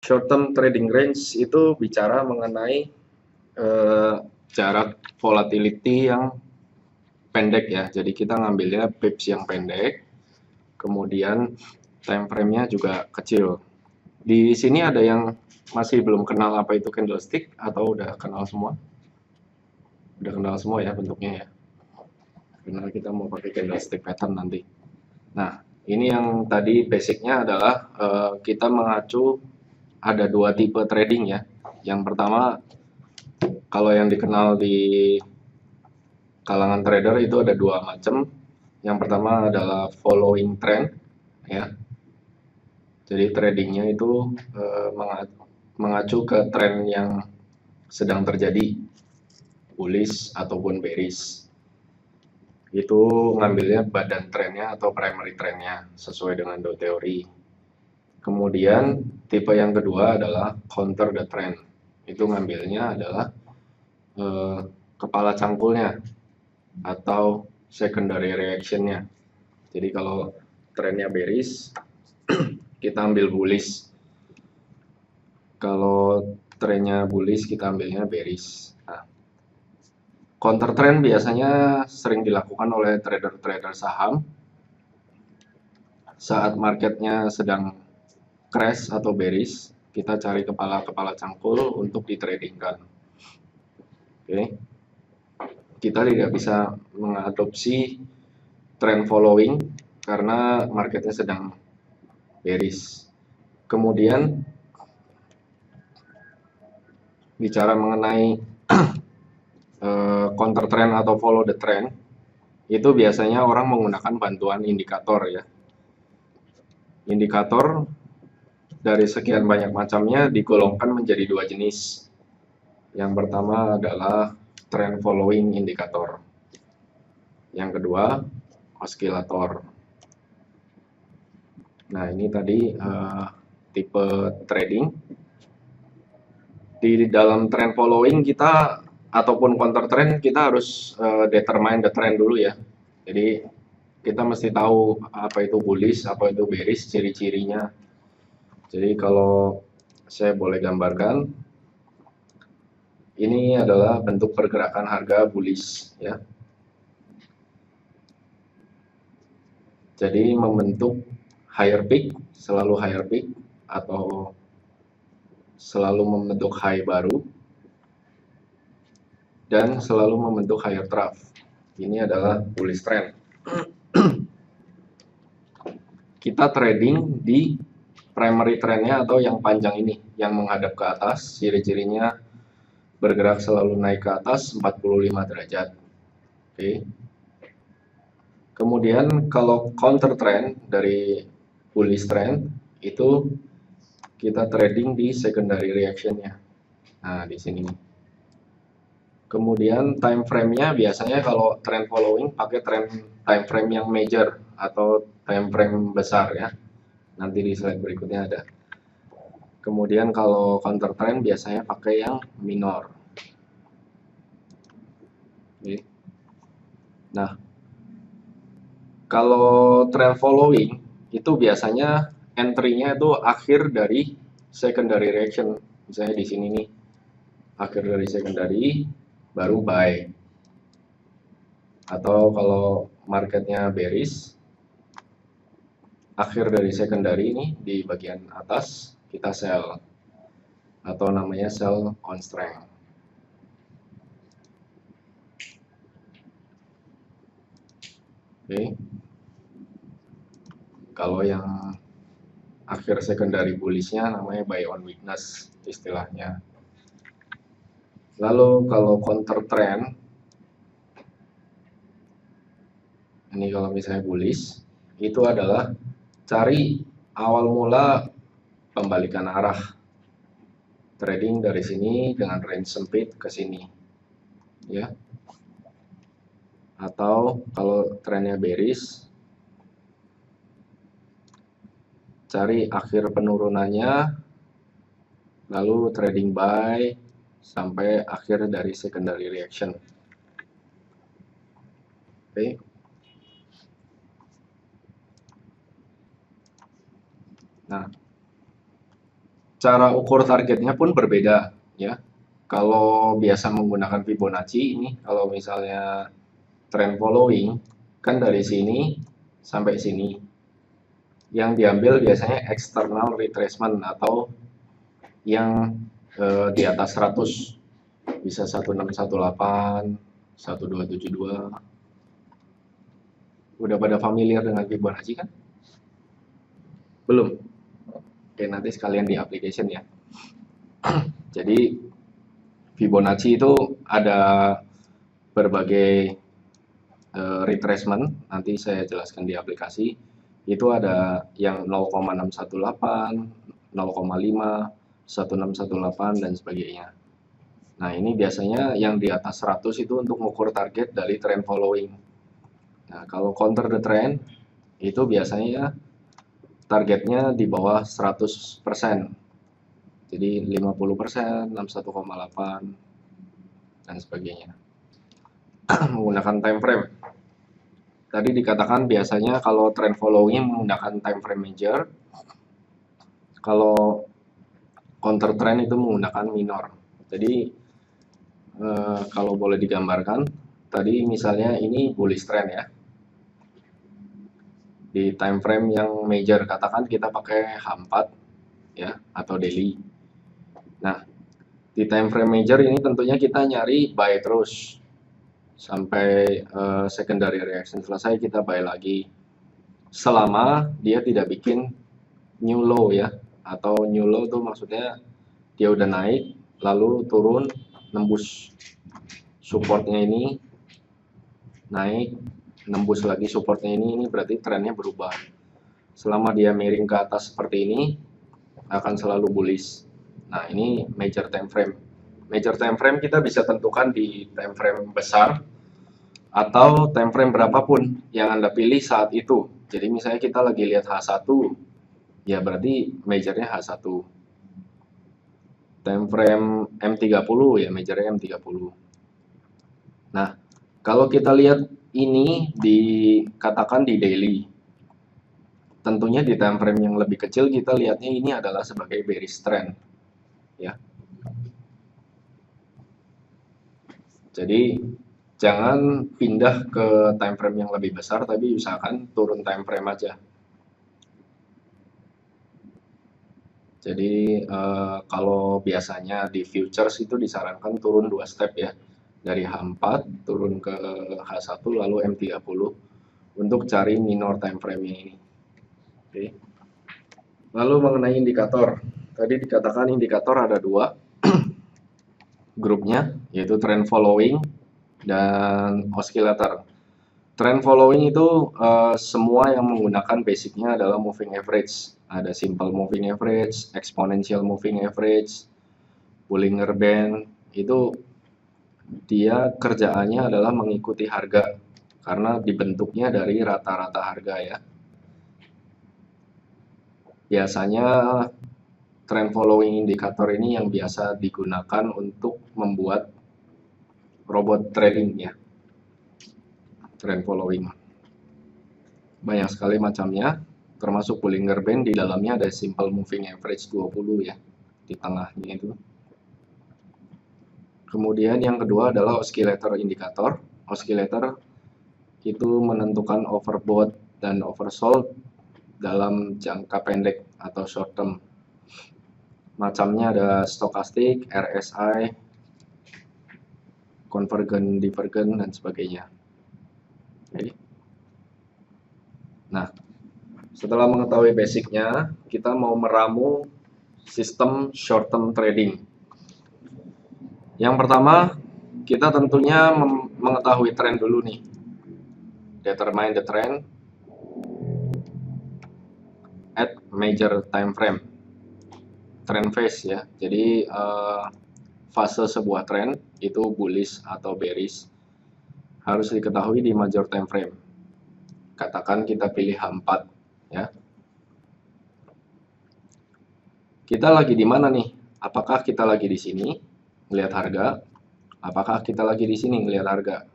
Short term trading range itu bicara mengenai jarak volatility yang pendek ya. Jadi kita ngambilnya pips yang pendek, kemudian time frame-nya juga kecil. Di sini ada yang masih belum kenal apa itu candlestick atau udah kenal semua? Udah kenal semua ya bentuknya ya. Karena kita mau pakai candlestick pattern nanti. Nah, ini yang tadi basicnya adalah kita mengacu ada dua tipe trading ya. Yang pertama, kalau yang dikenal di kalangan trader itu ada dua macam. Yang pertama adalah following trend ya. Jadi tradingnya itu mengacu ke tren yang sedang terjadi, bullish ataupun bearish. Itu ngambilnya badan trennya atau primary trennya sesuai dengan Dow Theory. Kemudian tipe yang kedua adalah counter the trend. Itu ngambilnya adalah kepala cangkulnya atau secondary reactionnya. Jadi kalau trennya bearish, kita ambil bullish. Kalau trennya bullish, kita ambilnya bearish. Nah, counter trend biasanya sering dilakukan oleh trader-trader saham saat marketnya sedang crash atau bearish. Kita cari kepala-kepala cangkul untuk ditradingkan. Oke. Kita tidak bisa mengadopsi trend following karena marketnya sedang bearish. Kemudian bicara mengenai counter trend atau follow the trend, itu biasanya orang menggunakan bantuan indikator ya. Indikator dari sekian banyak macamnya digolongkan menjadi dua jenis. Yang pertama adalah trend following indikator. Yang kedua, oscillator. Nah, ini tadi tipe trading. Di dalam trend following kita ataupun counter trend kita harus determine the trend dulu ya. Jadi kita mesti tahu apa itu bullish, apa itu bearish, ciri-cirinya. Jadi kalau saya boleh gambarkan, ini adalah bentuk pergerakan harga bullish ya. Jadi membentuk higher peak, selalu higher peak atau selalu membentuk high baru dan selalu membentuk higher trough. Ini adalah bullish trend. Kita trading di primary trendnya atau yang panjang ini, yang menghadap ke atas, ciri-cirinya bergerak selalu naik ke atas 45 derajat. Oke. Kemudian kalau counter trend dari bullish trend itu kita trading di secondary reactionnya. Nah, di sini nih. Kemudian time frame-nya biasanya kalau trend following pakai time frame yang major atau time frame besar ya. Nanti di slide berikutnya ada. Kemudian kalau counter trend biasanya pakai yang minor. Oke. Nah, kalau trend following itu biasanya entry-nya itu akhir dari secondary reaction. Misalnya di sini nih, akhir dari secondary baru buy. Atau kalau marketnya bearish, akhir dari secondary ini di bagian atas kita sell atau namanya sell on strength. Oke. Kalau yang akhir secondary bullishnya namanya buy on weakness istilahnya. Lalu kalau counter trend, ini kalau misalnya bullish, itu adalah cari awal mula pembalikan arah. Trading dari sini dengan range sempit ke sini. Ya. Atau kalau trennya bearish, cari akhir penurunannya, lalu trading buy sampai akhir dari secondary reaction. Oke. Nah, Cara ukur targetnya pun berbeda ya. Kalau biasa menggunakan Fibonacci ini, kalau misalnya trend following kan dari sini sampai sini. Yang diambil biasanya external retracement atau yang di atas 100, bisa 1618, 1272. Udah pada familiar dengan Fibonacci kan? Belum? Oke, nanti sekalian di application ya. Jadi Fibonacci itu ada berbagai retracement, nanti saya jelaskan di aplikasi. Itu ada yang 0,618, 0,5, 1618 dan sebagainya. Nah, ini biasanya yang di atas 100 itu untuk mengukur target dari trend following. Nah, kalau counter the trend itu biasanya targetnya di bawah 100%. Jadi 50%, 61,8 dan sebagainya. Menggunakan time frame. Tadi dikatakan biasanya kalau trend following menggunakan time frame major, kalau counter trend itu menggunakan minor. Jadi kalau boleh digambarkan, tadi misalnya ini bullish trend ya. Di time frame yang major, katakan kita pakai H4 ya atau daily. Nah, di time frame major ini tentunya kita nyari buy terus sampai secondary reaction selesai, kita buy lagi selama dia tidak bikin new low ya, atau new low itu maksudnya dia udah naik lalu turun nembus supportnya ini, naik nembus lagi supportnya ini berarti trennya berubah. Selama dia miring ke atas seperti ini akan selalu bullish. Nah, ini major time frame. Major time frame kita bisa tentukan di time frame besar atau time frame berapapun yang Anda pilih saat itu. Jadi misalnya kita lagi lihat H1, ya berarti majornya H1. Time frame M30 ya majornya M30. Nah, kalau kita lihat ini dikatakan di daily. Tentunya di time frame yang lebih kecil kita lihatnya ini adalah sebagai bearish trend. Ya. Jadi jangan pindah ke time frame yang lebih besar, tapi usahakan turun time frame aja. Jadi kalau biasanya di futures itu disarankan turun 2 step ya, dari H4 turun ke H1 lalu M30 untuk cari minor time frame ini. Oke. Lalu mengenai indikator, tadi dikatakan indikator ada 2 grupnya, yaitu trend following dan oscillator. Trend following itu semua yang menggunakan basicnya adalah moving average. Ada simple moving average, exponential moving average, Bollinger Band. Itu dia kerjaannya adalah mengikuti harga karena dibentuknya dari rata-rata harga ya. Biasanya trend following indikator ini yang biasa digunakan untuk membuat robot trading ya. Trend following banyak sekali macamnya, termasuk Bollinger Band. Di dalamnya ada simple moving average 20 ya di tengahnya itu. Kemudian yang kedua adalah oscillator indikator. Oscillator itu menentukan overbought dan oversold dalam jangka pendek atau short term. Macamnya ada stokastik, RSI, convergent, divergent dan sebagainya. Oke. Nah, setelah mengetahui basicnya, kita mau meramu sistem short term trading. Yang pertama, kita tentunya mengetahui tren dulu nih. Determine the trend at major time frame. Trend phase ya. Jadi fase sebuah tren itu bullish atau bearish harus diketahui di major time frame. Katakan kita pilih H4 ya. Kita lagi di mana nih? Apakah kita lagi di sini melihat harga? Apakah kita lagi di sini melihat harga?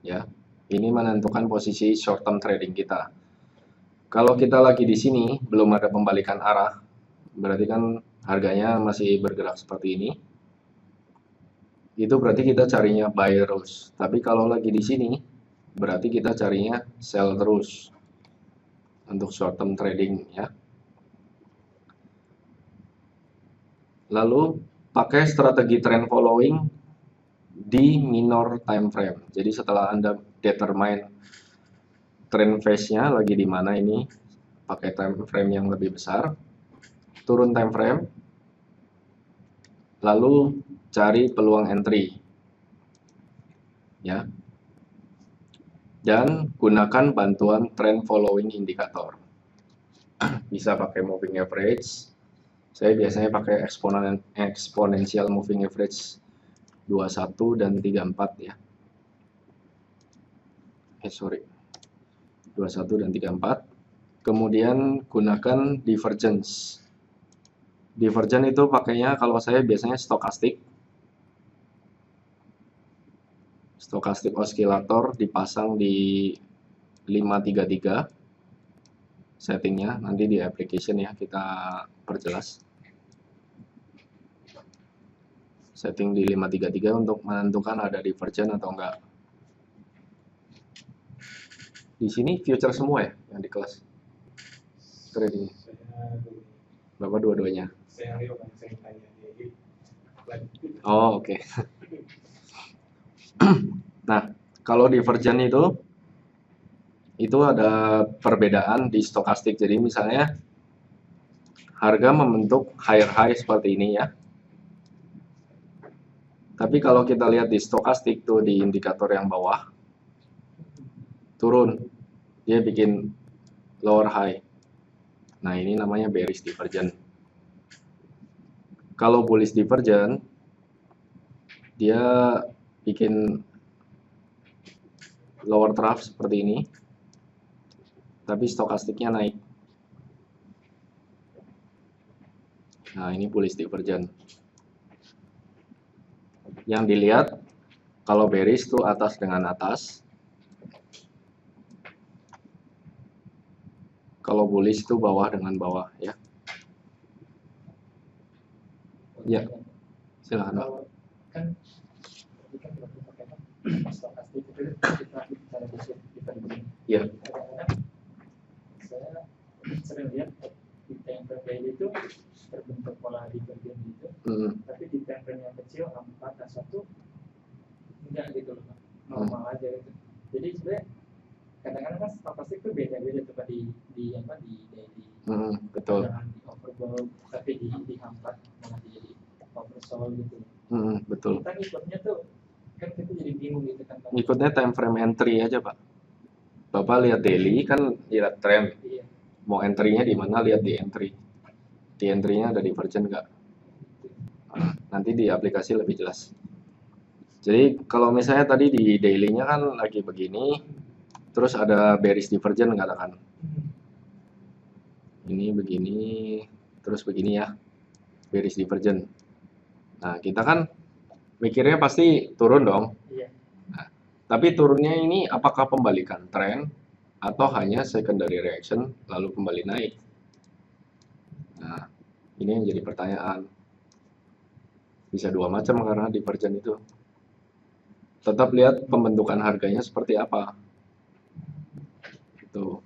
Ya. Ini menentukan posisi short term trading kita. Kalau kita lagi di sini belum ada pembalikan arah, berarti kan harganya masih bergerak seperti ini, itu berarti kita carinya buy terus. Tapi kalau lagi di sini, berarti kita carinya sell terus untuk short term trading ya. Lalu pakai strategi trend following di minor time frame. Jadi setelah Anda determine trend phase-nya lagi di mana ini, pakai time frame yang lebih besar, turun time frame, lalu cari peluang entry ya, dan gunakan bantuan trend following indikator. Bisa pakai moving average, saya biasanya pakai exponential moving average 21 dan 34 ya, 21 dan 34. Kemudian gunakan divergence. Divergence itu pakainya kalau saya biasanya stokastik oscillator dipasang di 533 settingnya, nanti di application ya kita perjelas. Setting di 533 untuk menentukan ada divergence atau enggak. Di sini future semua ya yang di kelas trading. Bapak dua-duanya. Oh, oke. Nah, kalau divergence itu ada perbedaan di stokastik. Jadi misalnya harga membentuk higher high seperti ini ya. Tapi kalau kita lihat di stokastik tuh di indikator yang bawah, turun, dia bikin lower high. Nah, ini namanya bearish divergence. Kalau bullish divergence, dia bikin lower trough seperti ini, tapi stokastiknya naik. Nah, ini bullish divergence. Yang dilihat, kalau bearish itu atas dengan atas, kalau bullish itu bawah dengan bawah ya. Ya, silakan. Kan stokastik itu kita bicara divergence. Ya. Saya sering lihat di time frame itu terbentuk pola divergence gitu, tapi di time frame yang kecil 4 1 enggak gitu loh, normal aja gitu. Jadi sebenarnya kadang-kadang kan stokastik itu beda-beda tuh di daily. Betul. Kadang di overbought tapi dihambat malah jadi oversold gitu. Betul. Kita ngikutnya tuh kan kita jadi bingung gitu kan. Ngikutnya time frame entry aja, Pak. Bapak lihat daily kan lihat trend. Iya. Mau entry-nya di mana, lihat di entry. Di entry-nya ada divergence nggak? Nah, nanti di aplikasi lebih jelas. Jadi kalau misalnya tadi di daily-nya kan lagi begini, terus ada bearish divergence katakan. Ini begini, terus begini ya, bearish divergence. Nah, kita kan mikirnya pasti turun dong. Iya. Nah, tapi turunnya ini apakah pembalikan tren atau hanya secondary reaction lalu kembali naik? Nah, ini yang jadi pertanyaan. Bisa dua macam karena divergence itu. Tetap lihat pembentukan harganya seperti apa. Gitu.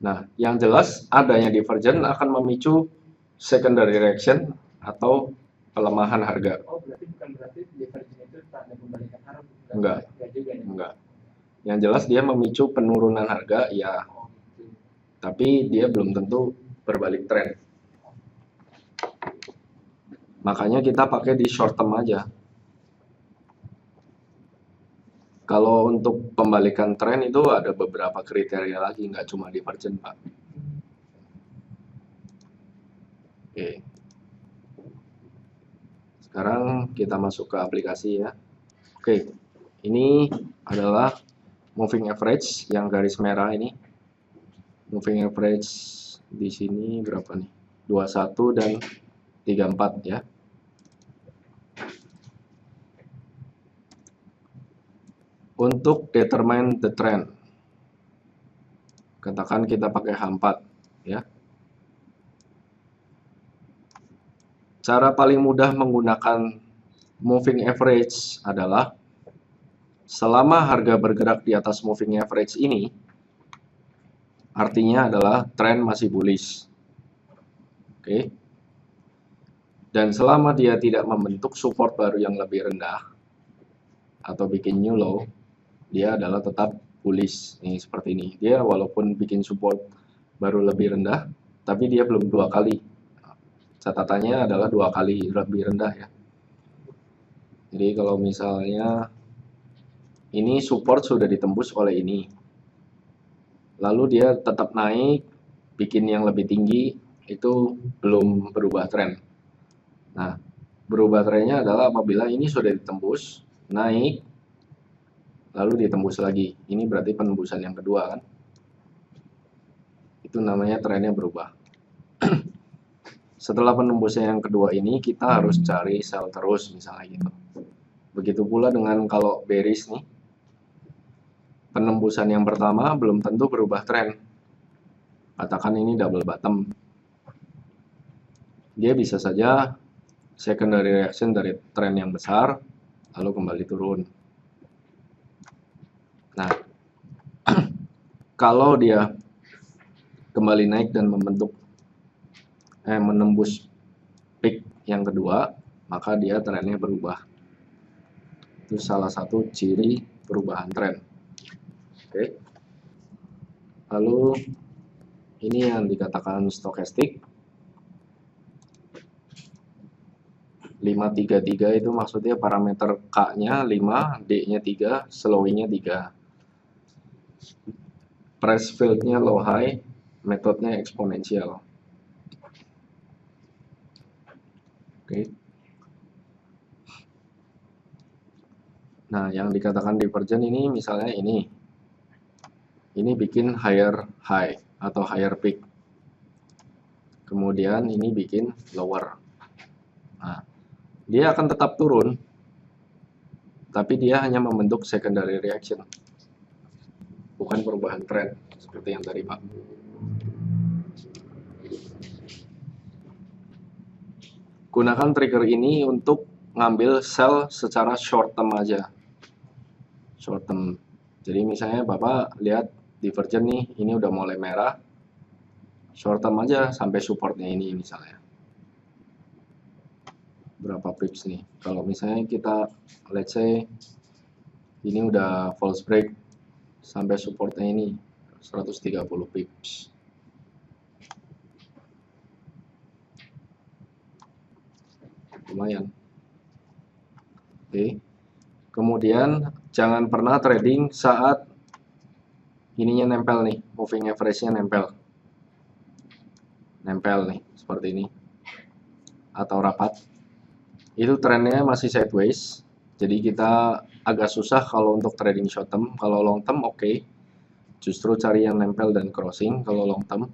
Nah, yang jelas adanya divergence akan memicu secondary reaction atau pelemahan harga. Oh, bukan berarti divergence itu tak ada pembalikan arah. Enggak. Juga ya. Enggak. Yang jelas dia memicu penurunan harga ya. Tapi dia belum tentu berbalik tren. Makanya kita pakai di short term aja. Kalau untuk pembalikan tren itu ada beberapa kriteria lagi, nggak cuma divergence, Pak. Oke. Sekarang kita masuk ke aplikasi ya. Oke, ini adalah moving average yang garis merah ini. Moving average di sini berapa nih? 21 dan 34 ya. Untuk determine the trend, katakan kita pakai H4 ya. Cara paling mudah menggunakan moving average adalah selama harga bergerak di atas moving average ini, artinya adalah tren masih bullish. Oke. Dan selama dia tidak membentuk support baru yang lebih rendah atau bikin new low, dia adalah tetap bullish. Nih seperti ini. Dia walaupun bikin support baru lebih rendah, tapi dia belum 2 kali. Catatannya adalah 2 kali lebih rendah ya. Jadi kalau misalnya ini support sudah ditembus oleh ini, lalu dia tetap naik, bikin yang lebih tinggi, itu belum berubah tren. Nah, berubah trennya adalah apabila ini sudah ditembus, naik, lalu ditembus lagi. Ini berarti penembusan yang kedua kan. Itu namanya trennya berubah. Setelah penembusan yang kedua ini, kita harus cari sell terus misalnya gitu. Begitu pula dengan kalau bearish nih, penembusan yang pertama belum tentu berubah tren. Katakan ini double bottom. Dia bisa saja secondary reaction dari tren yang besar, lalu kembali turun. Nah, kalau dia kembali naik dan menembus peak yang kedua, maka dia trennya berubah. Itu salah satu ciri perubahan tren. Oke. Lalu ini yang dikatakan stokastik. 533 itu maksudnya parameter K-nya 5, D-nya 3, slowing-nya 3. Price field-nya low high, metodenya eksponensial. Oke. Nah, yang dikatakan divergent ini misalnya ini bikin higher high atau higher peak. Kemudian ini bikin lower. Nah, dia akan tetap turun, tapi dia hanya membentuk secondary reaction, bukan perubahan tren seperti yang tadi Pak. Gunakan trigger ini untuk ngambil sell secara short term aja. Short term. Jadi misalnya Bapak lihat divergent nih, ini udah mulai merah. Short term aja sampai supportnya ini misalnya. Berapa pips nih? Kalau misalnya kita let's say ini udah false break sampai supportnya ini 130 pips. Lumayan. Oke. Kemudian jangan pernah trading saat ininya nempel nih, moving average-nya nempel nih seperti ini atau rapat. Itu trennya masih sideways, jadi kita agak susah kalau untuk trading short term. Kalau long term oke. Justru cari yang nempel dan crossing kalau long term,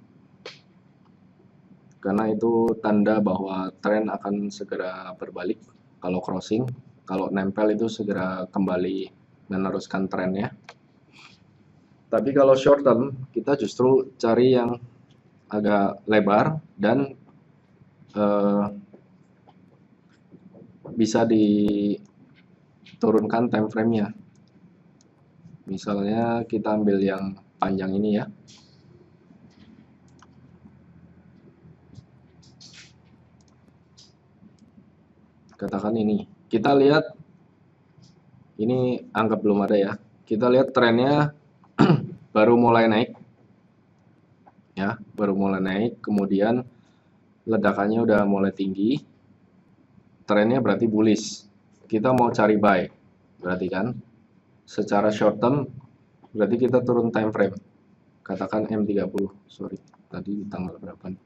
karena itu tanda bahwa tren akan segera berbalik. Kalau crossing, kalau nempel itu segera kembali meneruskan trennya. Tapi kalau short term, kita justru cari yang agak lebar dan bisa diturunkan time frame-nya. Misalnya kita ambil yang panjang ini ya. Katakan ini. Kita lihat ini anggap belum ada ya. Kita lihat trennya baru mulai naik. Ya, baru mulai naik, kemudian ledakannya udah mulai tinggi. Trennya berarti bullish. Kita mau cari buy. Berarti kan secara short term berarti kita turun time frame. Katakan M30. Sorry, tadi di tanggal berapa nih?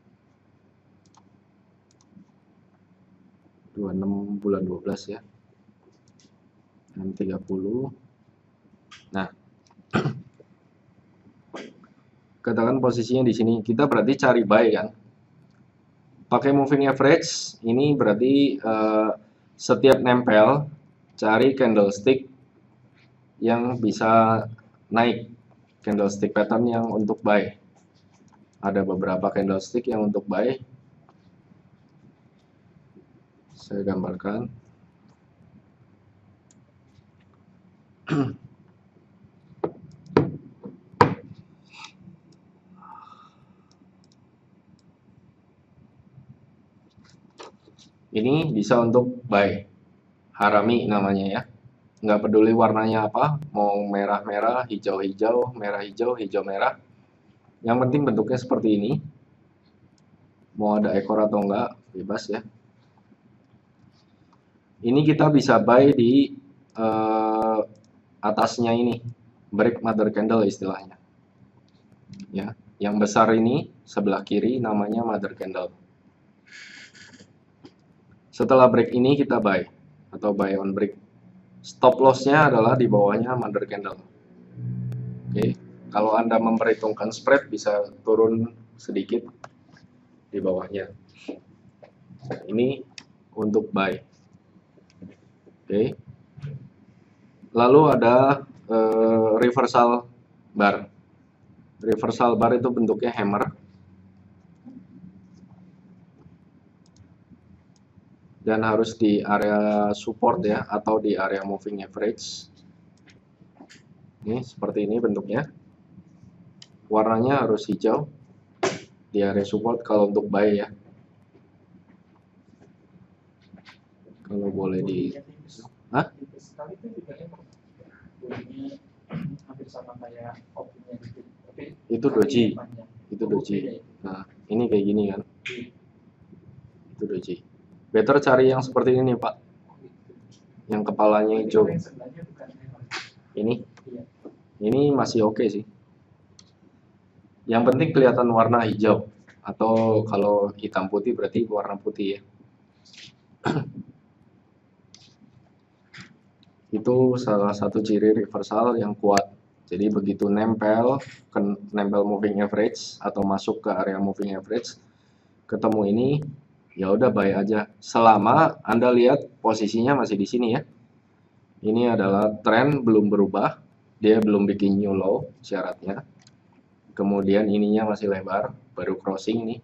26 bulan 12 ya. M30. Nah, katakan posisinya di sini. Kita berarti cari buy kan. Pakai moving average, ini berarti setiap nempel cari candlestick yang bisa naik, candlestick pattern yang untuk buy. Ada beberapa candlestick yang untuk buy. Saya gambarkan. Ini bisa untuk buy harami namanya ya, nggak peduli warnanya apa, mau merah-merah, hijau-hijau, merah-hijau, hijau-merah, yang penting bentuknya seperti ini, mau ada ekor atau enggak bebas ya. Ini kita bisa buy di atasnya ini, break mother candle istilahnya ya. Yang besar ini sebelah kiri namanya mother candle. Setelah break ini kita buy atau buy on break. Stop lossnya adalah di bawahnya mother candle. Oke, kalau Anda memperhitungkan spread bisa turun sedikit di bawahnya. Ini untuk buy. Oke. Lalu ada reversal bar. Reversal bar itu bentuknya hammer. Dan harus di area support ya, atau di area moving average. Ini seperti ini bentuknya. Warnanya harus hijau di area support kalau untuk buy ya. Kalau boleh di Hah? Sekali itu juga emang bunyinya hampir sama kayak kopinya gitu. Tapi Itu doji. panjang. Itu doji. Nah, ini kayak gini kan. Itu doji. Better cari yang seperti ini, Pak. Yang kepalanya hijau. Ini. Ini masih oke sih. Yang penting kelihatan warna hijau. Atau kalau hitam putih berarti warna putih ya. Itu salah satu ciri reversal yang kuat. Jadi begitu nempel moving average atau masuk ke area moving average, ketemu ini, ya udah buy aja. Selama Anda lihat posisinya masih di sini ya. Ini adalah tren belum berubah, dia belum bikin new low syaratnya. Kemudian ininya masih lebar, baru crossing nih.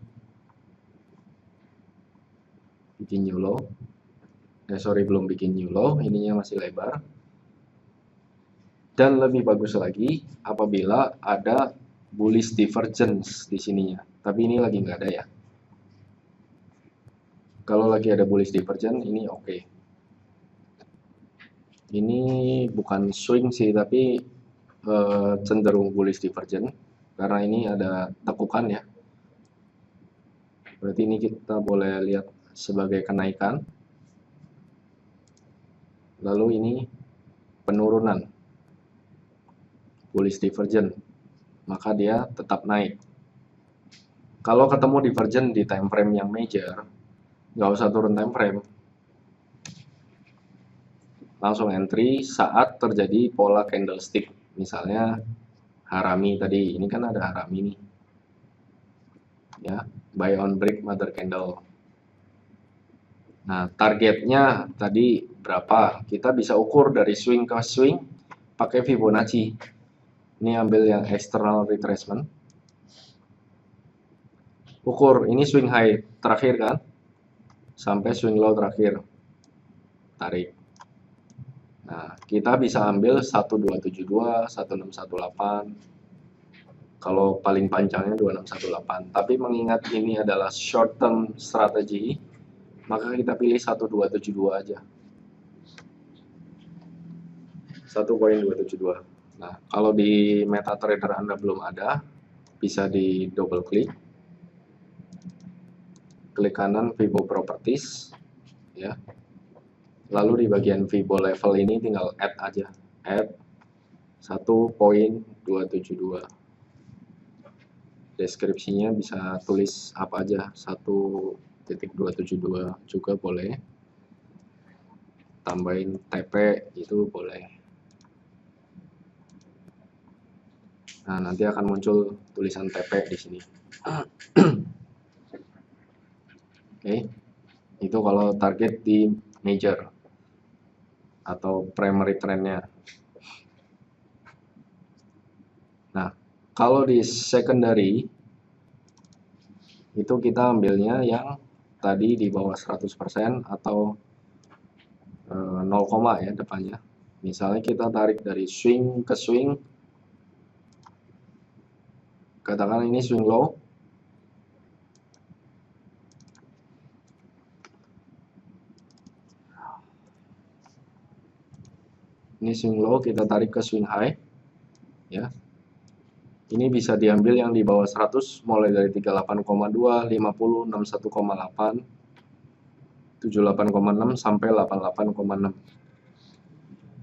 Bikin new low. Belum bikin new low, ininya masih lebar. Dan lebih bagus lagi apabila ada bullish divergence di sininya. Tapi ini lagi nggak ada ya. Kalau lagi ada bullish divergence ini oke. Ini bukan swing sih, tapi cenderung bullish divergence karena ini ada tekukan ya. Berarti ini kita boleh lihat sebagai kenaikan. Lalu ini penurunan bullish divergence, maka dia tetap naik. Kalau ketemu divergence di time frame yang major, nggak usah turun time frame, langsung entry saat terjadi pola candlestick. Misalnya harami tadi, ini kan ada harami nih ya, buy on break mother candle. Nah, targetnya tadi berapa? Kita bisa ukur dari swing ke swing pakai Fibonacci. Ini ambil yang external retracement. Ukur, ini swing high terakhir kan? Sampai swing low terakhir. Tarik. Nah, kita bisa ambil 1272, 1618. Kalau paling panjangnya 2618. Tapi mengingat ini adalah short term strategy, maka kita pilih 1272 aja. 1.272. Nah, kalau di MetaTrader Anda belum ada, bisa di double klik. Klik kanan Fibo Properties ya. Lalu di bagian Fibo level ini tinggal add aja. Add 1.272. Deskripsinya bisa tulis apa aja, 1.272 juga boleh. Tambahin TP itu boleh. Nah, nanti akan muncul tulisan TP di sini. Oke. Itu kalau target di major atau primary trendnya. Nah, kalau di secondary itu kita ambilnya yang tadi di bawah 100% atau 0, ya depannya. Misalnya kita tarik dari swing ke swing, katakan ini swing low, ini swing low, kita tarik ke swing high, ya. Ini bisa diambil yang di bawah 100, mulai dari 38,2, 50, 61,8, 78,6 sampai 88,6.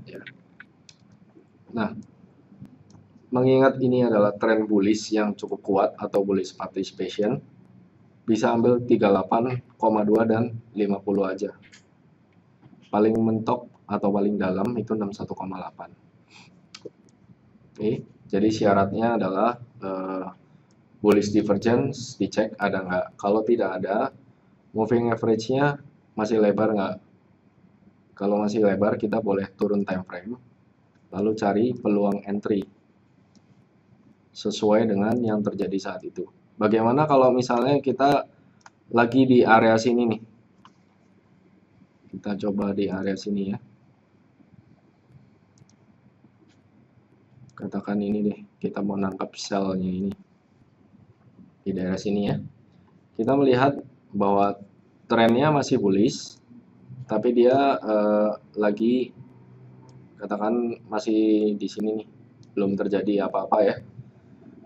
Ya. Nah, mengingat ini adalah tren bullish yang cukup kuat atau bullish participation, bisa ambil 38,2 dan 50 aja. Paling mentok atau paling dalam itu 61,8. Oke, jadi syaratnya adalah bullish divergence dicek ada nggak. Kalau tidak ada, moving average-nya masih lebar nggak. Kalau masih lebar, kita boleh turun time frame, lalu cari peluang entry sesuai dengan yang terjadi saat itu. Bagaimana kalau misalnya kita lagi di area sini nih? Kita coba di area sini ya. Katakan ini deh, kita mau nangkap sell-nya ini di daerah sini ya. Kita melihat bahwa trennya masih bullish, tapi dia lagi katakan masih di sini nih, belum terjadi apa-apa ya.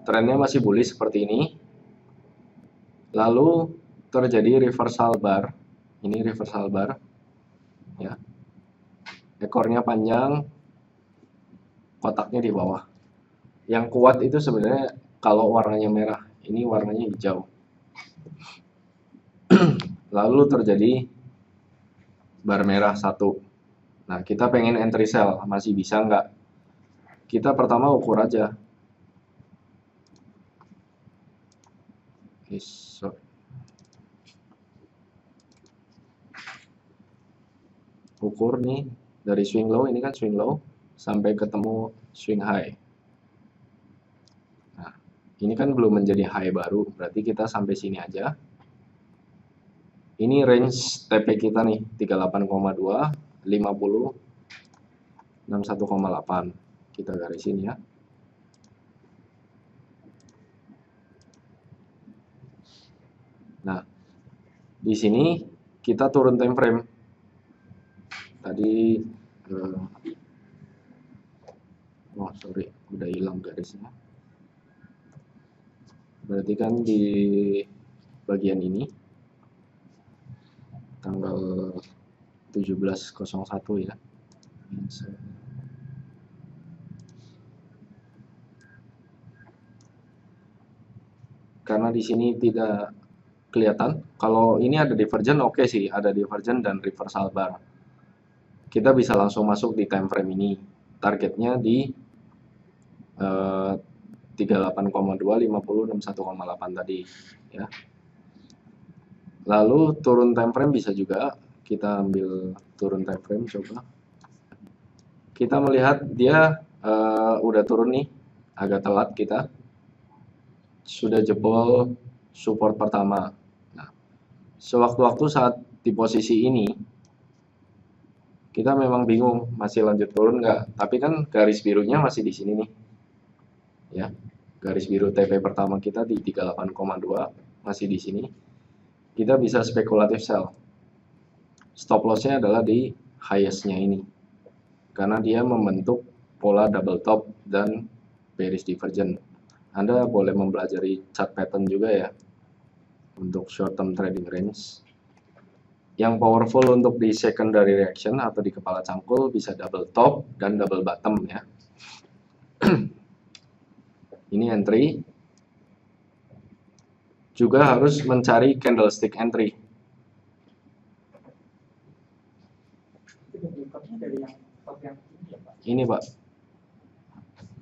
Trennya masih bullish seperti ini. Lalu terjadi reversal bar. Ini reversal bar ya. Ekornya panjang, kotaknya di bawah. Yang kuat itu sebenarnya kalau warnanya merah, ini warnanya hijau. Lalu terjadi bar merah satu. Nah, kita pengen entry sell, masih bisa nggak? Kita pertama ukur aja. Ukur nih dari swing low, ini kan swing low sampai ketemu swing high. Nah, ini kan belum menjadi high baru, berarti kita sampai sini aja. Ini range TP kita nih 38,2, 50, 61,8. Kita garisin ya. Nah, di sini kita turun time frame. Tadi oh sorry, udah hilang garisnya. Berarti kan di bagian ini tanggal 17.01 ya. Karena di sini tidak kelihatan. Kalau ini ada divergent, oke sih, ada divergent dan reversal bar. Kita bisa langsung masuk di time frame ini. Targetnya di 38,2, 50, 61,8 tadi ya. Lalu turun time frame bisa juga, kita ambil turun time frame coba. Kita melihat dia udah turun nih, agak telat kita. Sudah jebol support pertama. Nah, sewaktu-waktu saat di posisi ini kita memang bingung masih lanjut turun nggak, tapi kan garis birunya masih di sini nih ya, garis biru TP pertama kita di 38,2 masih di sini. Kita bisa spekulatif sell, stop lossnya adalah di highestnya ini karena dia membentuk pola double top dan bearish divergent. Anda boleh mempelajari chart pattern juga ya untuk short term trading range. Yang powerful untuk di secondary reaction atau di kepala cangkul bisa double top dan double bottom ya. Ini entry. Juga harus mencari candlestick entry. Ini Pak.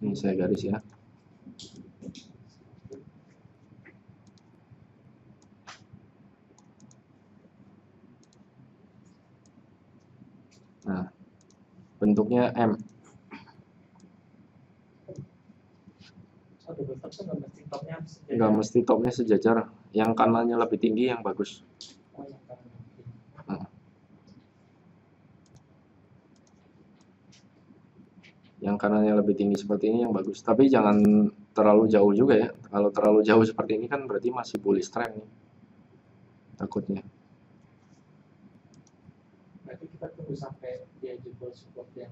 Ini saya garis ya. Nah, bentuknya M. Nggak mesti topnya sejajar, yang kanannya lebih tinggi yang bagus. yang kanannya lebih tinggi seperti ini yang bagus, tapi jangan terlalu jauh juga ya. Kalau terlalu jauh seperti ini kan berarti masih bullish trend nih, takutnya. Berarti kita tunggu sampai dia jebol support yang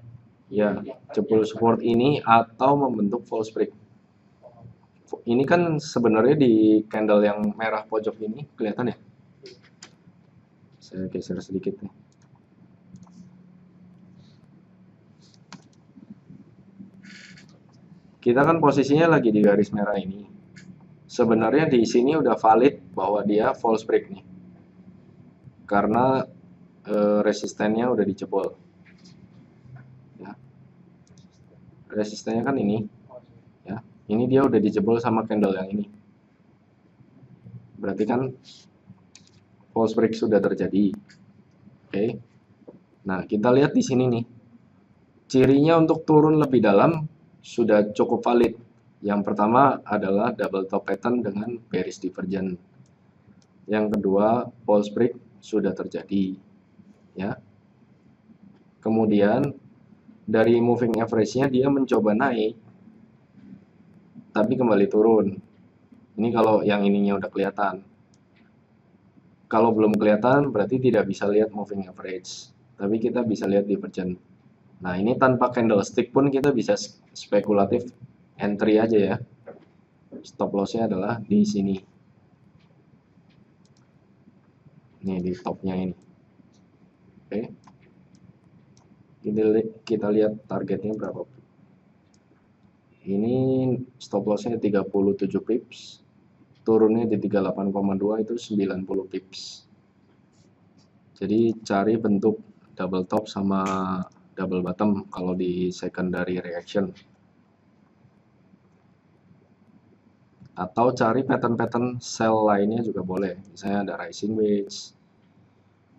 Ya, jebol support ini atau membentuk false break. Ini kan sebenarnya di candle yang merah pojok ini kelihatan ya. Saya geser sedikit nih. Kita kan posisinya lagi di garis merah ini. Sebenarnya di sini udah valid bahwa dia false break nih. Karena resistennya udah dijebol. Ya. Resistennya kan ini. Ya. Ini dia udah dijebol sama candle yang ini. Berarti kan false break sudah terjadi. Oke. Nah, kita lihat di sini nih. Cirinya untuk turun lebih dalam sudah cukup valid. Yang pertama adalah double top pattern dengan bearish divergence. Yang kedua, false break sudah terjadi. Ya. Kemudian dari moving average-nya dia mencoba naik tapi kembali turun. Ini kalau yang ininya udah kelihatan. Kalau belum kelihatan berarti tidak bisa lihat moving average, tapi kita bisa lihat divergence. Nah, ini tanpa candlestick pun kita bisa spekulatif entry aja ya. Stop loss-nya adalah di sini. Nih di topnya ini. Oke. Kita lihat targetnya berapa. Ini stop loss-nya 37 pips. Turunnya di 38,2 itu 90 pips. Jadi cari bentuk double top sama double bottom kalau di secondary reaction. Atau cari pattern-pattern sell lainnya juga boleh. Misalnya ada rising wedge.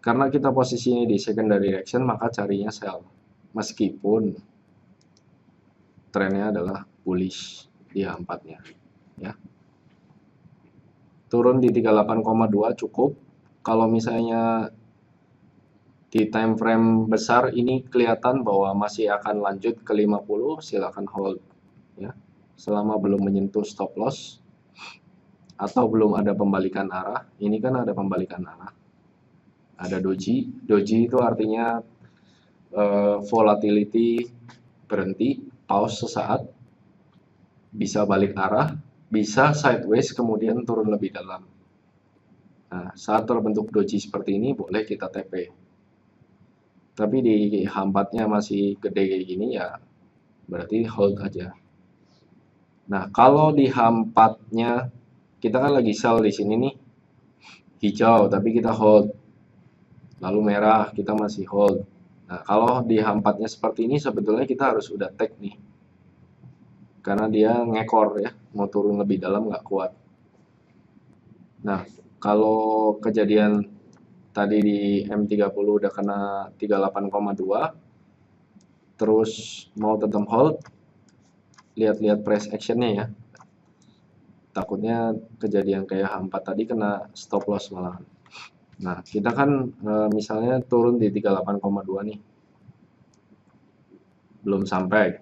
Karena kita posisinya di secondary reaction maka carinya sell. Meskipun trennya adalah bullish di H4-nya. Ya. Turun di 38,2 cukup. Kalau misalnya di time frame besar ini kelihatan bahwa masih akan lanjut ke 50, silakan hold ya. Selama belum menyentuh stop loss atau belum ada pembalikan arah. Ini kan ada pembalikan arah. Ada doji. Doji itu artinya volatility berhenti, pause sesaat, bisa balik arah, bisa sideways kemudian turun lebih dalam. Nah, saat terbentuk doji seperti ini boleh kita TP. Tapi di H4-nya masih gede kayak gini ya berarti hold aja. Nah, kalau di H4-nya kita kan lagi sell di sini nih. Hijau tapi kita hold. Lalu merah kita masih hold. Nah, kalau di H4-nya seperti ini sebetulnya kita harus udah take nih. Karena dia ngekor ya, mau turun lebih dalam nggak kuat. Nah, kalau kejadian tadi di M30 udah kena 38,2 terus mau tetap hold, lihat-lihat price actionnya ya, takutnya kejadian kayak H4 tadi kena stop loss malahan. Nah, kita kan misalnya turun di 38,2 nih, belum sampai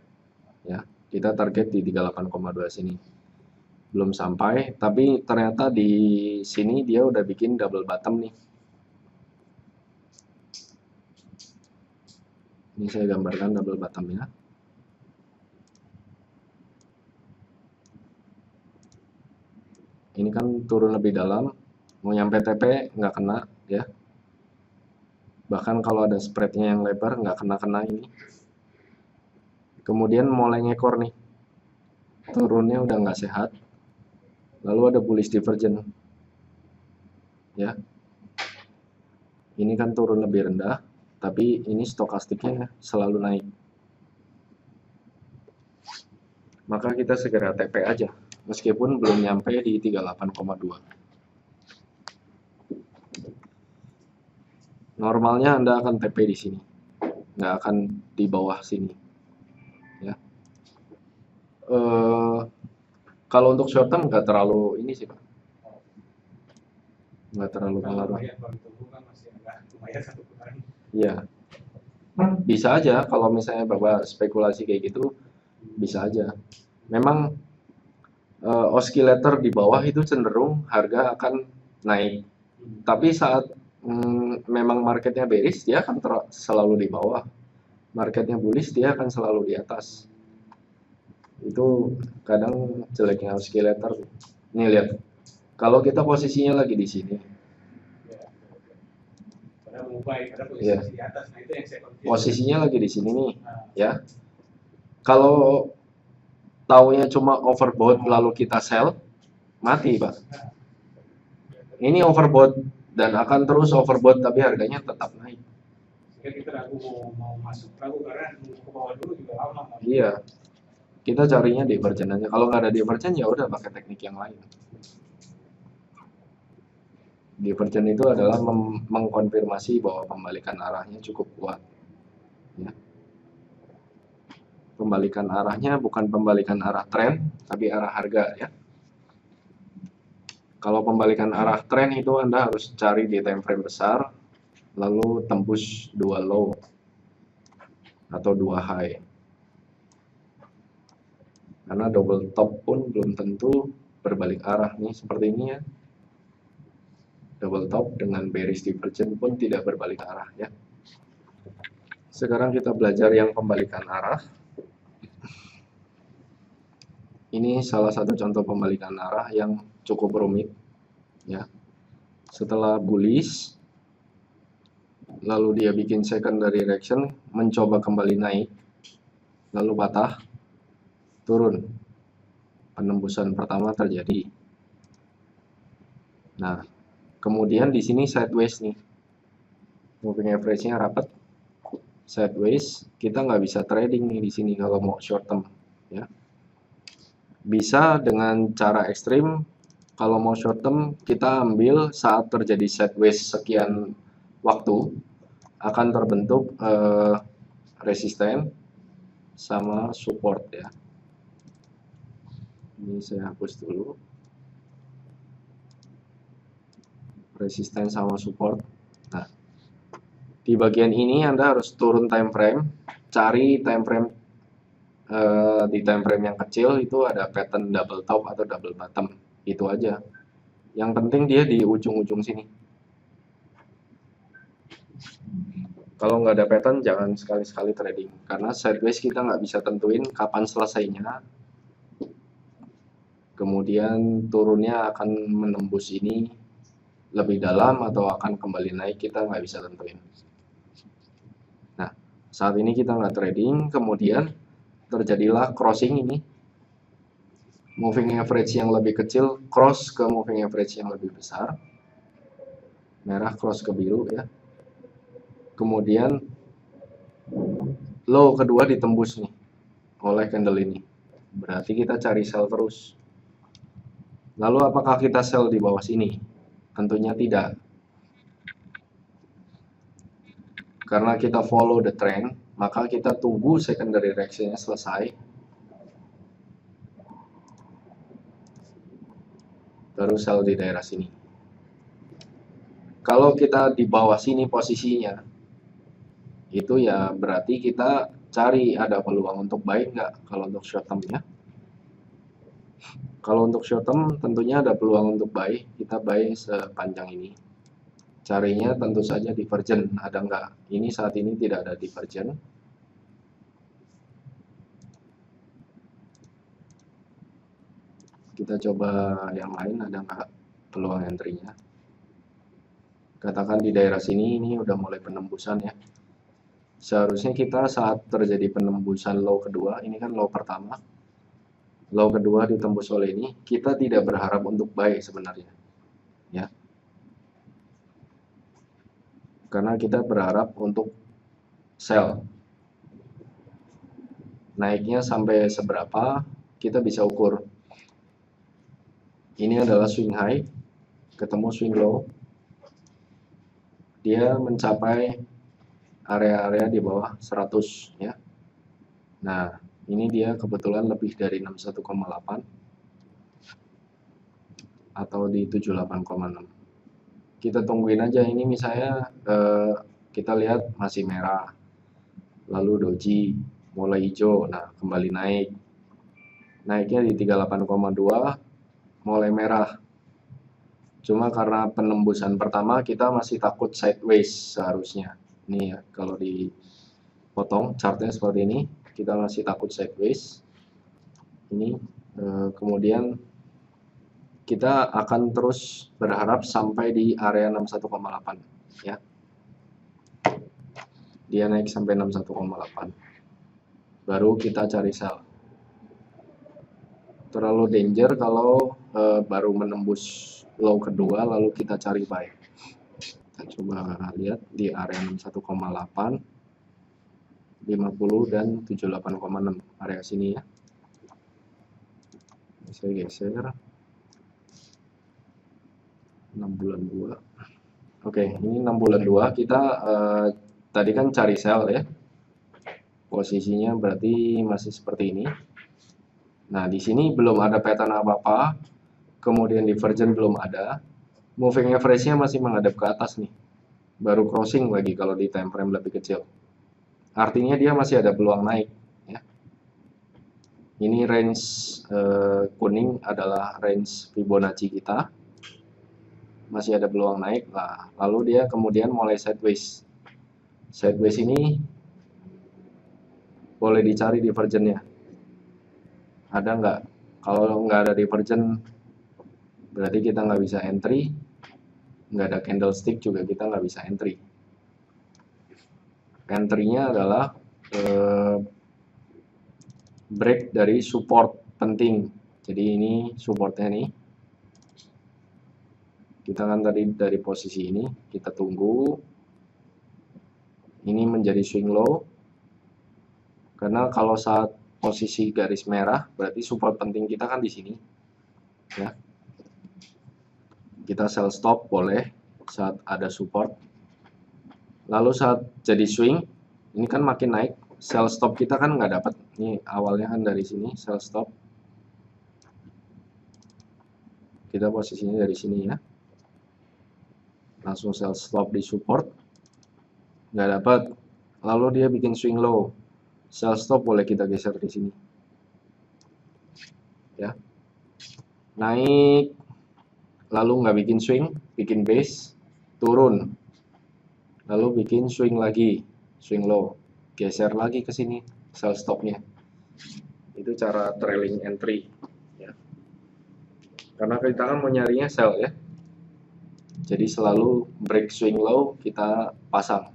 ya, kita target di 38,2 sini, belum sampai, tapi ternyata di sini dia udah bikin double bottom nih. Ini saya gambarkan double bottomnya. Ini kan turun lebih dalam, mau nyampe TP nggak kena ya. Bahkan kalau ada spreadnya yang lebar nggak kena-kena ini. Kemudian mulai ngekor nih, turunnya udah nggak sehat. Lalu ada bullish divergence ya. Ini kan turun lebih rendah, tapi ini stokastiknya selalu naik. Maka kita segera TP aja, meskipun belum nyampe di 38,2. Normalnya Anda akan TP di sini, nggak akan di bawah sini. Ya. Kalau untuk short term nggak terlalu ini sih Pak, nggak terlalu pengaruh. Iya, bisa aja kalau misalnya Bapak spekulasi kayak gitu, bisa aja. Memang oscillator di bawah itu cenderung harga akan naik. Tapi saat memang marketnya bearish, dia akan selalu di bawah. Marketnya bullish, dia akan selalu di atas. Itu kadang jeleknya oscillator. Nih lihat, kalau kita posisinya lagi di sini, ya, posisinya lagi di sini nih, ya. Kalau taunya cuma overbought lalu kita sell, mati Pak. Ini overbought dan akan terus overbought tapi harganya tetap naik. Kita ragu mau masuk, ragu karena ke bawah dulu juga lama. Iya, kita carinya divergent aja. Kalau nggak ada divergent ya udah pakai teknik yang lain. Divergent itu adalah mengkonfirmasi bahwa pembalikan arahnya cukup kuat. Ya. Pembalikan arahnya bukan pembalikan arah tren, tapi arah harga ya. Kalau pembalikan arah tren itu Anda harus cari di time frame besar, lalu tembus 2 low atau 2 high. Karena double top pun belum tentu berbalik arah nih, seperti ini ya. Double top dengan bearish divergent pun tidak berbalik arah ya. Sekarang kita belajar yang pembalikan arah. Ini salah satu contoh pembalikan arah yang cukup rumit ya. Setelah bullish, lalu dia bikin secondary reaction, mencoba kembali naik, lalu patah, turun. Penembusan pertama terjadi. Nah, kemudian di sini sideways nih. Moving average-nya rapat, sideways. Kita nggak bisa trading nih di sini kalau mau short term ya. Bisa dengan cara ekstrim. Kalau mau short term, kita ambil saat terjadi sideways sekian waktu, akan terbentuk resisten sama support ya. Ini saya hapus dulu. Resisten sama support. Nah, di bagian ini Anda harus turun time frame, cari time frame di time frame yang kecil itu ada pattern double top atau double bottom, itu aja. Yang penting dia di ujung-ujung sini. Kalau nggak ada pattern jangan sekali-sekali trading, karena sideways kita nggak bisa tentuin kapan selesainya. Kemudian turunnya akan menembus ini lebih dalam atau akan kembali naik, kita nggak bisa tentuin. Nah, saat ini kita nggak trading, kemudian terjadilah crossing ini. Moving average yang lebih kecil cross ke moving average yang lebih besar. Merah cross ke biru ya. Kemudian low kedua ditembus nih oleh candle ini. Berarti kita cari sell terus. Lalu apakah kita sell di bawah sini? Tentunya tidak. Karena kita follow the trend, maka kita tunggu secondary reaction-nya selesai. Baru sell di daerah sini. Kalau kita di bawah sini posisinya, itu ya berarti kita cari ada peluang untuk buy nggak kalau untuk short term-nya. Kalau untuk short term tentunya ada peluang untuk buy, kita buy sepanjang ini. Carinya tentu saja divergent, ada nggak? Ini saat ini tidak ada divergent. Kita coba yang lain, ada nggak peluang entry-nya? Katakan di daerah sini ini udah mulai penembusan ya. Seharusnya kita saat terjadi penembusan low kedua, ini kan low pertama, low kedua ditembus oleh ini, kita tidak berharap untuk buy sebenarnya ya. Karena kita berharap untuk sell. Naiknya sampai seberapa kita bisa ukur. Ini adalah swing high ketemu swing low, dia mencapai area-area di bawah 100 ya. Nah, ini dia kebetulan lebih dari 61,8 atau di 78,6. Kita tungguin aja, ini misalnya kita lihat masih merah, lalu doji mulai hijau, nah kembali naik, naiknya di 38,2 mulai merah. Cuma karena penembusan pertama kita masih takut sideways seharusnya. Ini ya, kalau dipotong chartnya seperti ini, kita masih takut sideways. Ini kemudian kita akan terus berharap sampai di area 61,8 ya. Dia naik sampai 61,8. Baru kita cari sell. Terlalu danger kalau baru menembus low kedua lalu kita cari buy. Kita coba lihat di area 61,8, 50 dan 78,6 area sini ya. Saya geser 6 bulan 2. Oke, ini 6 bulan 2 kita tadi kan cari sell ya. Posisinya berarti masih seperti ini. Nah, di sini belum ada pattern apa-apa. Kemudian divergent belum ada, moving average-nya masih menghadap ke atas nih, baru crossing lagi kalau di time frame lebih kecil, artinya dia masih ada peluang naik ya. Ini range kuning adalah range Fibonacci kita, masih ada peluang naik. Nah, lalu dia kemudian mulai sideways. Sideways ini boleh dicari divergentnya, ada nggak? Kalau nggak ada divergent berarti kita nggak bisa entry, nggak ada candlestick juga kita nggak bisa entry. Entry-nya adalah break dari support penting. Jadi ini supportnya nih. Kita kan tadi dari posisi ini, kita tunggu. Ini menjadi swing low. Karena kalau saat posisi garis merah, berarti support penting kita kan di sini. Ya. Kita sell stop boleh saat ada support. Lalu saat jadi swing, ini kan makin naik, sell stop kita kan nggak dapat. Ini awalnya kan dari sini sell stop. Kita posisinya dari sini ya. Langsung sell stop di support, nggak dapat. Lalu dia bikin swing low, sell stop boleh kita geser di sini. Ya, naik, lalu nggak bikin swing, bikin base, turun, lalu bikin swing lagi, swing low, geser lagi ke sini, sell stopnya. Itu cara trailing entry ya. Karena kita kan mau nyarinya sell ya, jadi selalu break swing low kita pasang.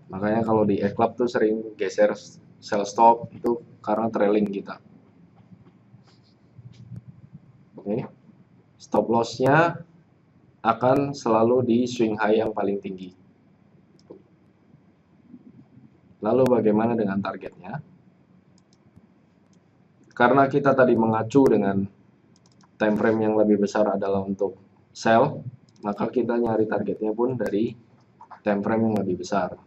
Makanya kalau di E-Club tuh sering geser sell stop itu karena trailing kita. Oke, stop loss-nya akan selalu di swing high yang paling tinggi. Lalu bagaimana dengan targetnya? Karena kita tadi mengacu dengan time frame yang lebih besar adalah untuk sell, maka kita nyari targetnya pun dari time frame yang lebih besar.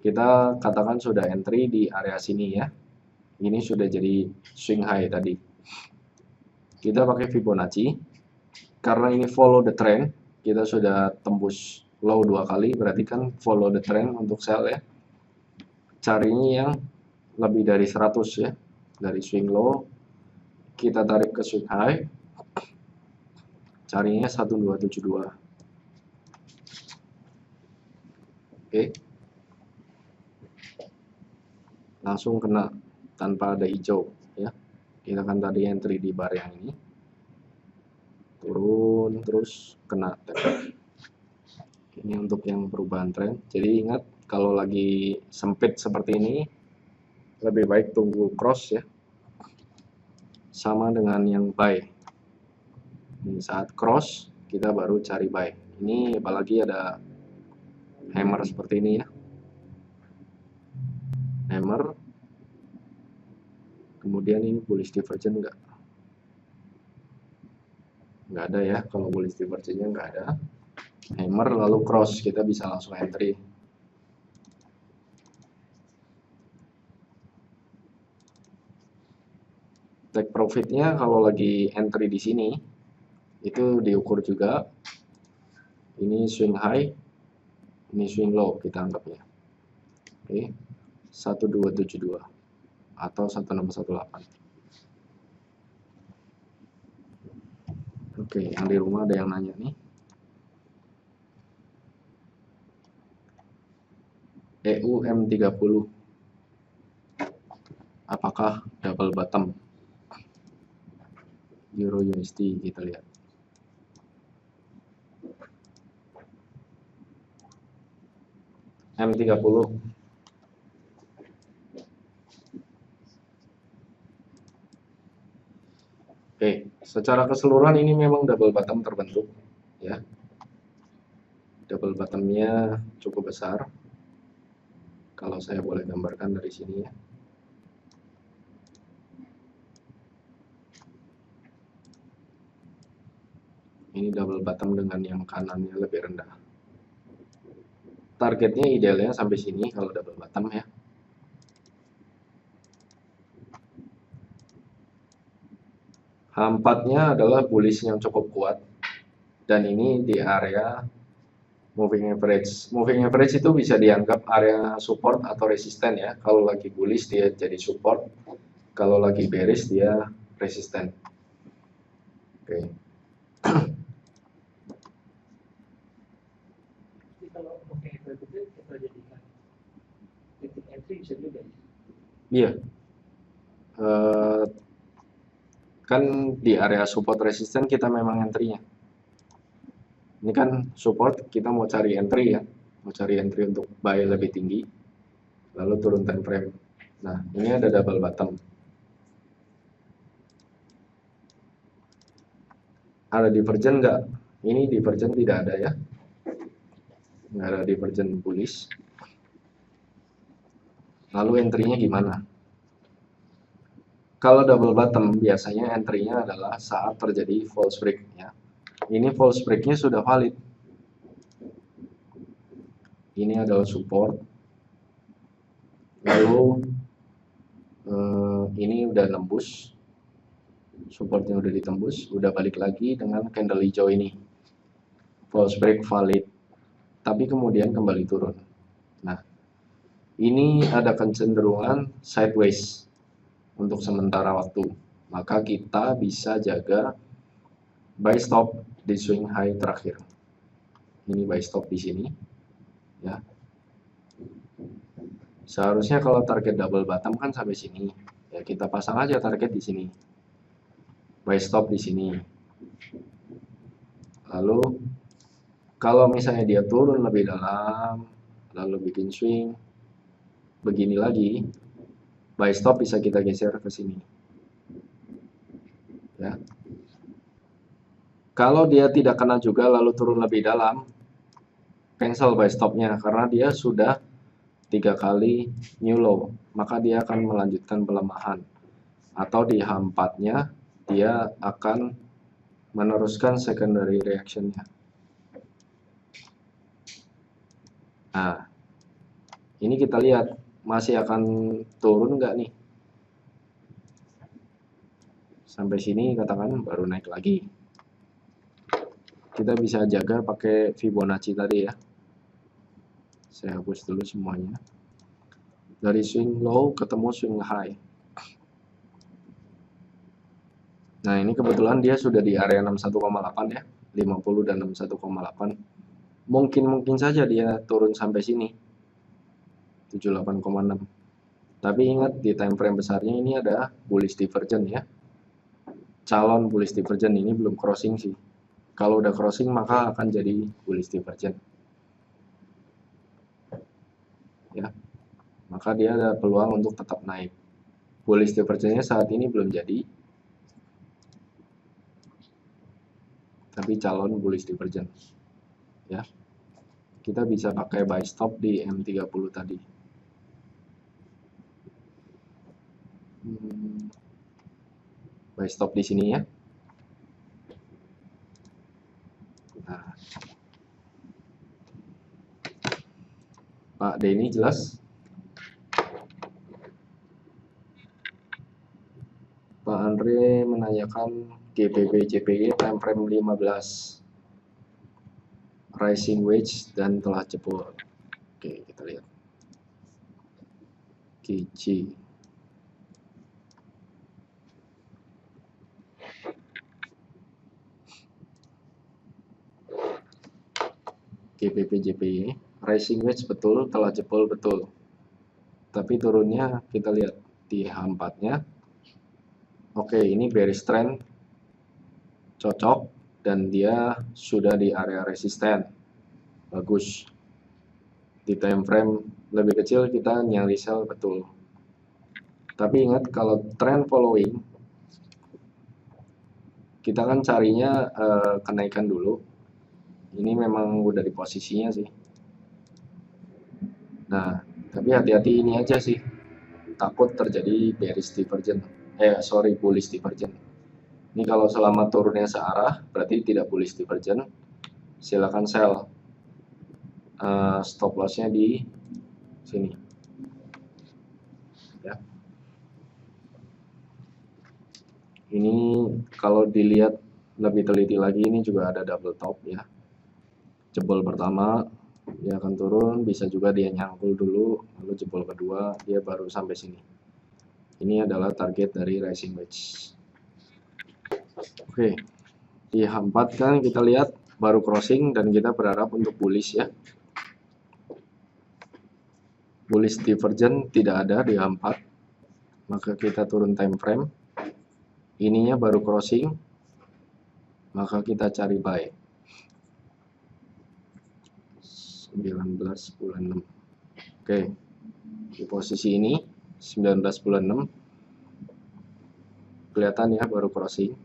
Kita katakan sudah entry di area sini ya. Ini sudah jadi swing high tadi. Kita pakai Fibonacci. Karena ini follow the trend, kita sudah tembus low 2 kali, berarti kan follow the trend untuk sell ya. Carinya yang lebih dari 100 ya. Dari swing low, kita tarik ke swing high. Carinya 1272. Oke. Langsung kena tanpa ada hijau ya. Kita kan tadi entry di bar yang ini, turun terus kena tap. Ini untuk yang perubahan tren. Jadi ingat kalau lagi sempit seperti ini lebih baik tunggu cross ya, sama dengan yang buy. Ini saat cross kita baru cari buy. Ini apalagi ada hammer seperti ini ya, hammer. Kemudian ini bullish divergent nggak ada ya. Kalau bullish divergentnya nggak ada, hammer lalu cross, kita bisa langsung entry. Take profitnya kalau lagi entry di sini itu diukur juga. Ini swing high, ini swing low kita anggapnya. Oke, 1272. atau 1618. Oke, yang di rumah ada yang nanya nih. EU M30 apakah double bottom? Euro USD kita lihat. M30 Oke, secara keseluruhan ini memang double bottom terbentuk ya. Double bottomnya cukup besar. Kalau saya boleh gambarkan dari sini ya. Ini double bottom dengan yang kanannya lebih rendah. Targetnya idealnya sampai sini kalau double bottom ya. H4-nya adalah bullish yang cukup kuat. Dan ini di area moving average. Moving average itu bisa dianggap area support atau resisten ya. Kalau lagi bullish dia jadi support, kalau lagi bearish dia resisten. Oke. Jadi kalau moving average itu kita jadikan titik entry bisa juga. Iya. Kan di area support resisten kita memang entry-nya. Ini kan support, kita mau cari entry ya. Mau cari entry untuk buy lebih tinggi. Lalu turun time frame. Nah, ini ada double bottom. Ada divergent nggak? Ini divergent tidak ada ya. Nggak ada divergent bullish. Lalu entry-nya gimana? Kalau double bottom biasanya entry-nya adalah saat terjadi false break ya. Ini false break-nya sudah valid. Ini adalah support. Lalu ini udah nembus. Supportnya udah ditembus, udah balik lagi dengan candle hijau ini. False break valid. Tapi kemudian kembali turun. Nah, ini ada kecenderungan sideways untuk sementara waktu. Maka kita bisa jaga buy stop di swing high terakhir. Ini buy stop di sini ya. Seharusnya kalau target double bottom kan sampai sini. Ya kita pasang aja target di sini. Buy stop di sini. Lalu kalau misalnya dia turun lebih dalam, lalu bikin swing begini lagi, buy stop bisa kita geser ke sini. Ya. Kalau dia tidak kena juga lalu turun lebih dalam, cancel buy stopnya karena dia sudah 3 kali new low, maka dia akan melanjutkan pelemahan. Atau di H4-nya dia akan meneruskan secondary reaction-nya. Nah, ini kita lihat masih akan turun nggak nih? Sampai sini katakan baru naik lagi. Kita bisa jaga pakai Fibonacci tadi ya. Saya hapus dulu semuanya. Dari swing low ketemu swing high. Nah, ini kebetulan dia sudah di area 61,8 ya. 50 dan 61,8. Mungkin saja dia turun sampai sini. 78,6. Tapi ingat di time frame besarnya ini ada bullish divergent ya. Calon bullish divergent ini belum crossing sih. Kalau udah crossing maka akan jadi bullish divergent. Ya. Maka dia ada peluang untuk tetap naik. Bullish divergentnya saat ini belum jadi. Tapi calon bullish divergent. Ya. Kita bisa pakai buy stop di M30 tadi. Buy stop di sini ya. Nah. Pak Denny jelas? Pak Andre menanyakan GBP JPY time frame 15 rising wedge dan telah jebol. Oke, kita lihat. GC GPP JPY, rising wedge betul, telah jebol betul, tapi turunnya kita lihat di H4-nya. Oke, ini bearish trend cocok dan dia sudah di area resisten, bagus. Di time frame lebih kecil kita nyari sell betul, tapi ingat kalau trend following kita kan carinya kenaikan dulu. Ini memang udah di posisinya sih. Nah, tapi hati-hati ini aja sih, takut terjadi bearish divergent, bullish divergent. Ini kalau selama turunnya searah berarti tidak bullish divergent, silakan sell. Stop lossnya di sini ya. Ini kalau dilihat lebih teliti lagi, ini juga ada double top ya, jebol pertama dia akan turun, bisa juga dia nyangkul dulu lalu jebol kedua dia baru sampai sini. Ini adalah target dari rising wedge. Oke, di H4 kan kita lihat baru crossing dan kita berharap untuk bullish ya. Bullish divergent tidak ada di H4, maka kita turun time frame. Ininya baru crossing, maka kita cari buy 19 bulan 6. Oke, di posisi ini 19 bulan 6 kelihatan ya baru crossing.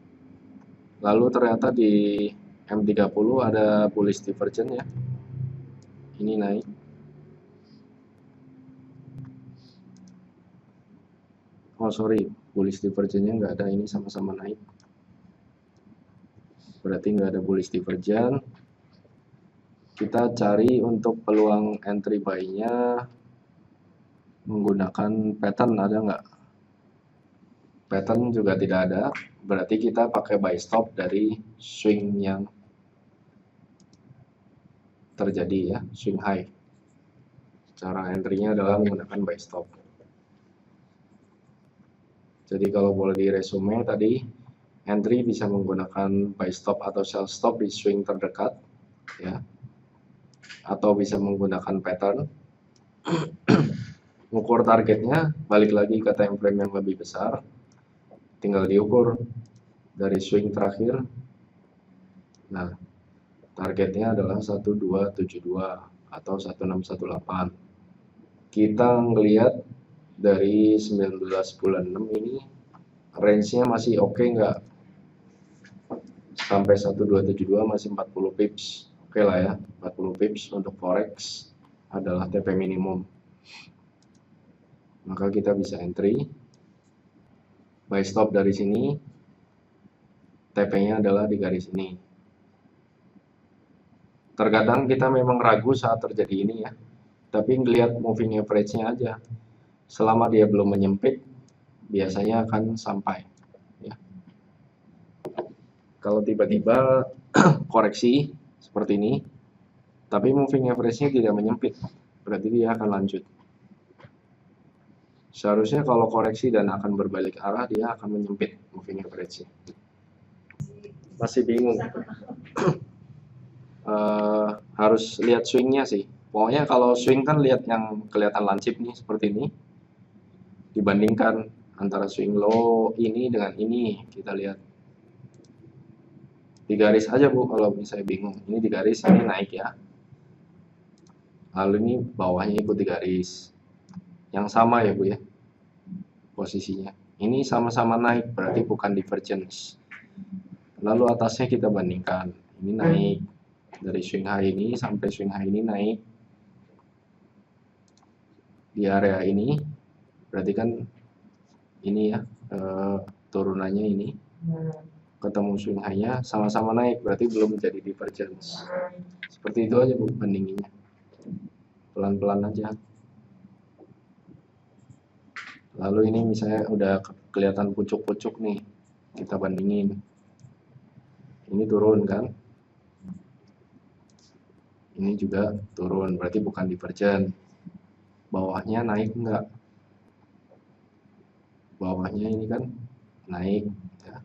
Lalu ternyata di M30 ada bullish divergent ya, ini naik. Oh sorry, bullish divergentnya nggak ada, ini sama-sama naik, berarti nggak ada bullish divergent. Kita cari untuk peluang entry buy-nya menggunakan pattern, ada nggak? Pattern juga tidak ada, berarti kita pakai buy stop dari swing yang terjadi ya, swing high. Cara entry-nya adalah menggunakan buy stop. Jadi kalau boleh diresume tadi, entry bisa menggunakan buy stop atau sell stop di swing terdekat ya, atau bisa menggunakan pattern. Ukur targetnya balik lagi ke time frame yang lebih besar, tinggal diukur dari swing terakhir. Nah, targetnya adalah 1272 atau 1618. Kita ngelihat dari 19 bulan 6 ini range-nya masih oke nggak? Sampai 1272 masih 40 pips. Oke lah ya, 40 pips untuk forex adalah TP minimum. Maka kita bisa entry, buy stop dari sini, TP-nya adalah di garis ini. Terkadang kita memang ragu saat terjadi ini ya, tapi ngelihat moving average-nya aja. Selama dia belum menyempit, biasanya akan sampai ya. Kalau tiba-tiba koreksi seperti ini, tapi moving average-nya tidak menyempit, berarti dia akan lanjut. Seharusnya kalau koreksi dan akan berbalik arah, dia akan menyempit moving average-nya. Masih bingung. Harus lihat swingnya sih. Pokoknya kalau swing kan lihat yang kelihatan lancip nih seperti ini. Dibandingkan antara swing low ini dengan ini, kita lihat. Di garis aja Bu kalau misalnya bingung. Ini di garis, ini naik ya. Lalu ini bawahnya ikut di garis. Yang sama ya Bu ya, posisinya. Ini sama-sama naik, berarti bukan divergence. Lalu atasnya kita bandingkan. Ini naik. Dari swing high ini sampai swing high ini naik. Di area ini, berarti kan ini ya, turunannya ini. Ketemu swing high-nya sama-sama naik, berarti belum menjadi divergence. Seperti itu aja Bu bandinginnya. Pelan-pelan aja. Lalu ini misalnya udah kelihatan pucuk-pucuk nih, kita bandingin. Ini turun kan? Ini juga turun, berarti bukan divergent. Bawahnya naik enggak? Bawahnya ini kan naik ya.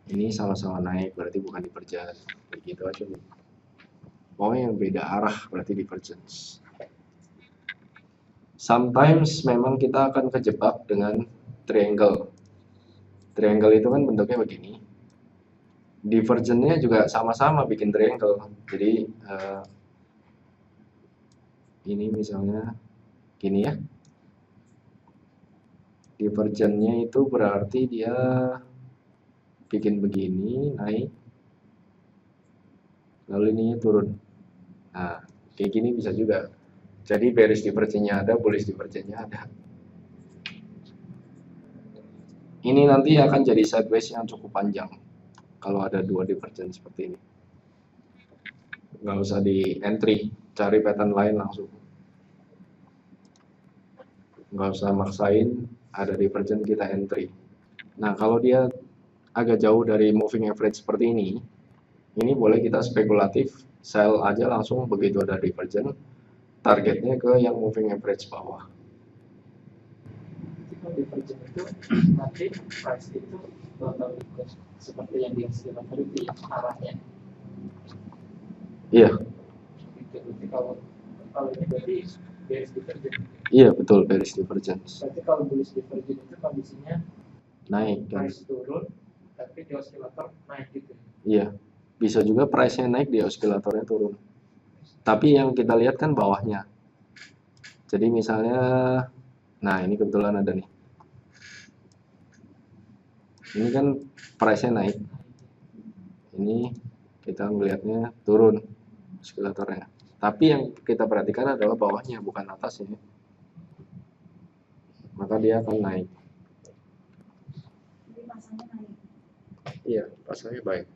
Ini sama-sama naik berarti bukan divergence. Begitu aja. Pokoknya yang beda arah berarti divergence. Sometimes memang kita akan kejebak dengan triangle. Triangle itu kan bentuknya begini. Divergence-nya juga sama-sama bikin triangle. Jadi ini misalnya gini ya. Divergence-nya itu berarti dia bikin begini, naik. Lalu ininya turun. Nah, kayak gini bisa juga. Jadi bearish divergence-nya ada, bullish divergence-nya ada. Ini nanti akan jadi sideways yang cukup panjang kalau ada dua divergence seperti ini. Nggak usah di entry, cari pattern lain langsung. Nggak usah maksain ada divergence kita entry. Nah, kalau dia agak jauh dari moving average seperti ini boleh kita spekulatif, sell aja langsung begitu ada divergence, targetnya ke yang moving average bawah. Kalau divergence itu nanti price itu bakal ikut seperti yang di istilah tadi arahnya. Iya. Jadi kalau ini berarti bearish divergence. Iya betul, bearish divergence. Berarti kalau bullish divergence itu kondisinya naik kan? Price turun, tapi di osilator naik gitu. Iya. Bisa juga price-nya naik, di osilatornya turun. Tapi yang kita lihat kan bawahnya. Jadi misalnya, nah ini kebetulan ada nih. Ini kan price-nya naik. Ini kita melihatnya turun osilatornya. Tapi yang kita perhatikan adalah bawahnya, bukan atasnya. Maka dia akan naik. Jadi pasangnya naik. Iya, pasangnya baik.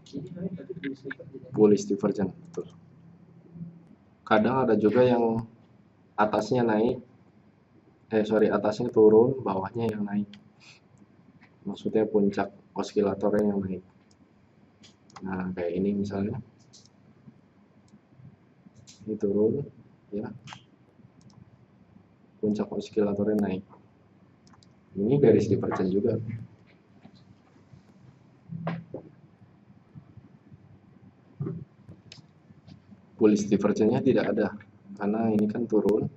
Ini naik berarti bullish divergence. Bullish divergence, betul. Kadang ada juga yang atasnya naik, atasnya turun, bawahnya yang naik. Maksudnya puncak osilatornya yang naik. Nah, kayak ini misalnya. Ini turun, ya. Puncak osilatornya naik. Ini bearish divergence juga. Bullish divergence-nya tidak ada, karena ini kan turun.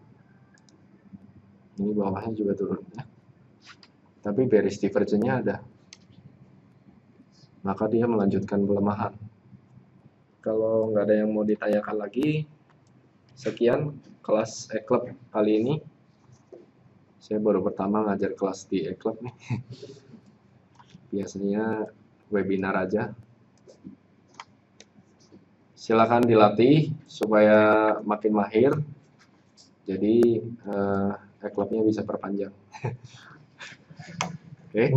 Ini bawahnya juga turun, ya. Tapi bearish divergence-nya ada. Maka dia melanjutkan pelemahan. Kalau nggak ada yang mau ditanyakan lagi, sekian kelas E-Club kali ini. Saya baru pertama ngajar kelas di E-Club nih. Biasanya webinar aja. Silakan dilatih supaya makin mahir. Jadi E-Clubnya bisa perpanjang. Oke.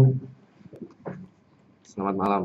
Selamat malam.